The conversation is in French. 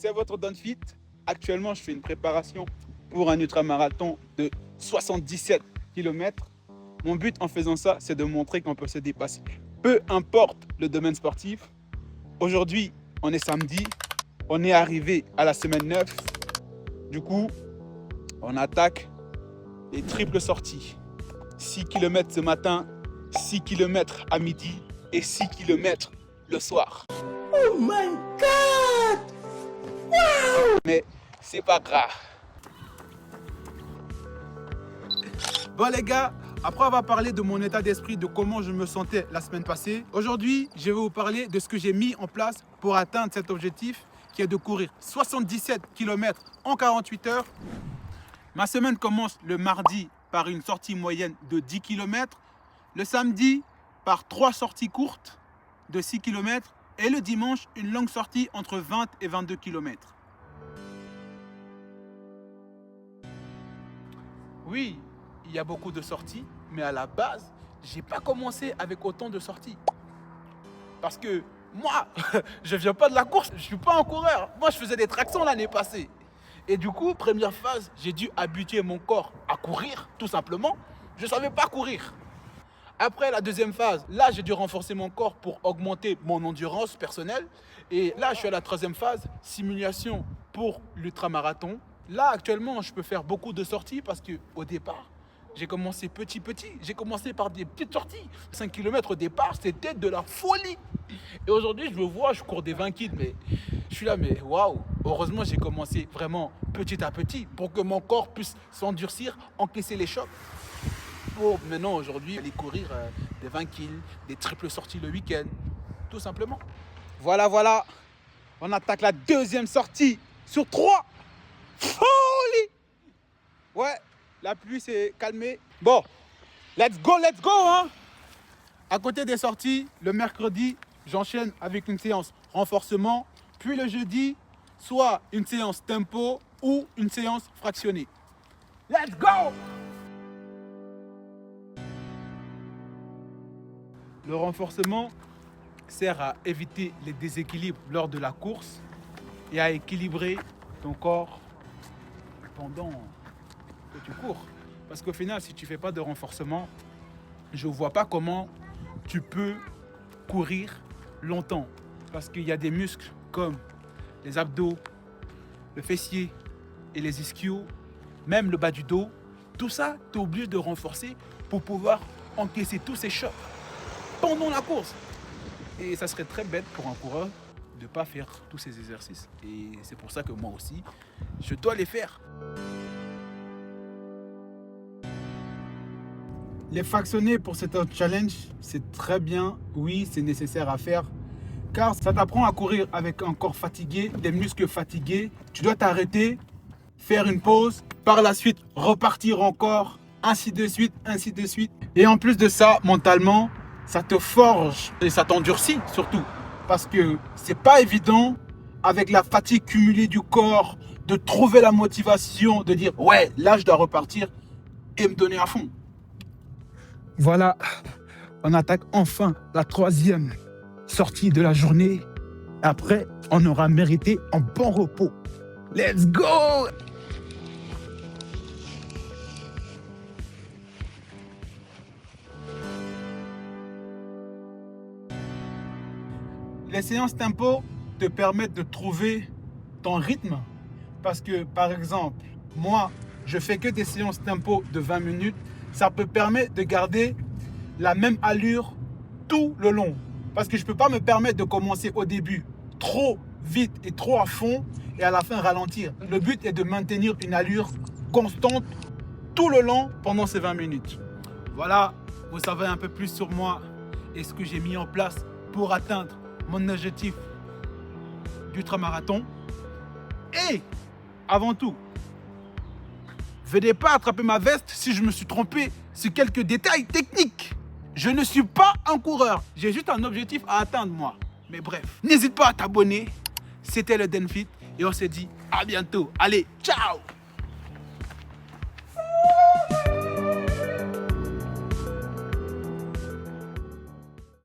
c'est votre Donfit. Actuellement, je fais une préparation pour un ultramarathon de 77 km. Mon but en faisant ça, c'est de montrer qu'on peut se dépasser. Peu importe le domaine sportif. Aujourd'hui, on est samedi. On est arrivé à la semaine 9. Du coup, on attaque les triples sorties. 6 km ce matin, 6 km à midi et 6 km le soir. Oh my God! Wow! Mais c'est pas grave. Bon les gars, après avoir parlé de mon état d'esprit, de comment je me sentais la semaine passée, aujourd'hui, je vais vous parler de ce que j'ai mis en place pour atteindre cet objectif qui est de courir 77 km en 48 heures. Ma semaine commence le mardi par une sortie moyenne de 10 km, le samedi par 3 sorties courtes de 6 km et le dimanche une longue sortie entre 20 et 22 km. Oui, il y a beaucoup de sorties, mais à la base, j'ai pas commencé avec autant de sorties. Parce que moi, je viens pas de la course, je suis pas un coureur. Moi, je faisais des tractions l'année passée. Et du coup, première phase, j'ai dû habituer mon corps à courir, tout simplement. Je savais pas courir. Après la deuxième phase, là, j'ai dû renforcer mon corps pour augmenter mon endurance personnelle. Et là, je suis à la troisième phase, simulation pour l'ultramarathon. Là, actuellement, je peux faire beaucoup de sorties parce qu'au départ, j'ai commencé petit. J'ai commencé par des petites sorties. 5 km au départ, c'était de la folie. Et aujourd'hui, je me vois, je cours des 20 km, mais je suis là, mais waouh. Heureusement, j'ai commencé vraiment petit à petit pour que mon corps puisse s'endurcir, encaisser les chocs. Pour maintenant, aujourd'hui, aller courir des 20 km, des triples sorties le week-end, tout simplement. Voilà. On attaque la deuxième sortie sur 3. Folie! Ouais, la pluie s'est calmée. Bon, let's go, hein! À côté des sorties, le mercredi, j'enchaîne avec une séance renforcement. Puis le jeudi, soit une séance tempo ou une séance fractionnée. Let's go! Le renforcement sert à éviter les déséquilibres lors de la course et à équilibrer ton corps pendant que tu cours. Parce qu'au final, si tu ne fais pas de renforcement, je ne vois pas comment tu peux courir longtemps. Parce qu'il y a des muscles comme les abdos, le fessier et les ischios, même le bas du dos. Tout ça, tu es obligé de renforcer pour pouvoir encaisser tous ces chocs pendant la course. Et ça serait très bête pour un coureur de ne pas faire tous ces exercices. Et c'est pour ça que moi aussi, je dois les faire. Les fractionnés pour cet challenge, c'est très bien. Oui, c'est nécessaire à faire. Car ça t'apprend à courir avec un corps fatigué, des muscles fatigués. Tu dois t'arrêter, faire une pause, par la suite repartir encore, ainsi de suite. Et en plus de ça, mentalement, ça te forge et ça t'endurcit surtout. Parce que c'est pas évident, avec la fatigue cumulée du corps, de trouver la motivation, de dire ouais, là je dois repartir et me donner à fond. Voilà, on attaque enfin la troisième sortie de la journée. Après, on aura mérité un bon repos. Let's go! Les séances tempo te permettent de trouver ton rythme. Parce que, par exemple, moi, je fais que des séances tempo de 20 minutes. Ça peut permettre de garder la même allure tout le long. Parce que je ne peux pas me permettre de commencer au début trop vite et trop à fond et à la fin ralentir. Le but est de maintenir une allure constante tout le long pendant ces 20 minutes. Voilà, vous savez un peu plus sur moi et ce que j'ai mis en place pour atteindre mon objectif d'ultramarathon. Et avant tout, venez pas attraper ma veste si je me suis trompé sur quelques détails techniques. Je ne suis pas un coureur, j'ai juste un objectif à atteindre moi. Mais bref, n'hésite pas à t'abonner. C'était le Donfit et on se dit à bientôt. Allez, ciao!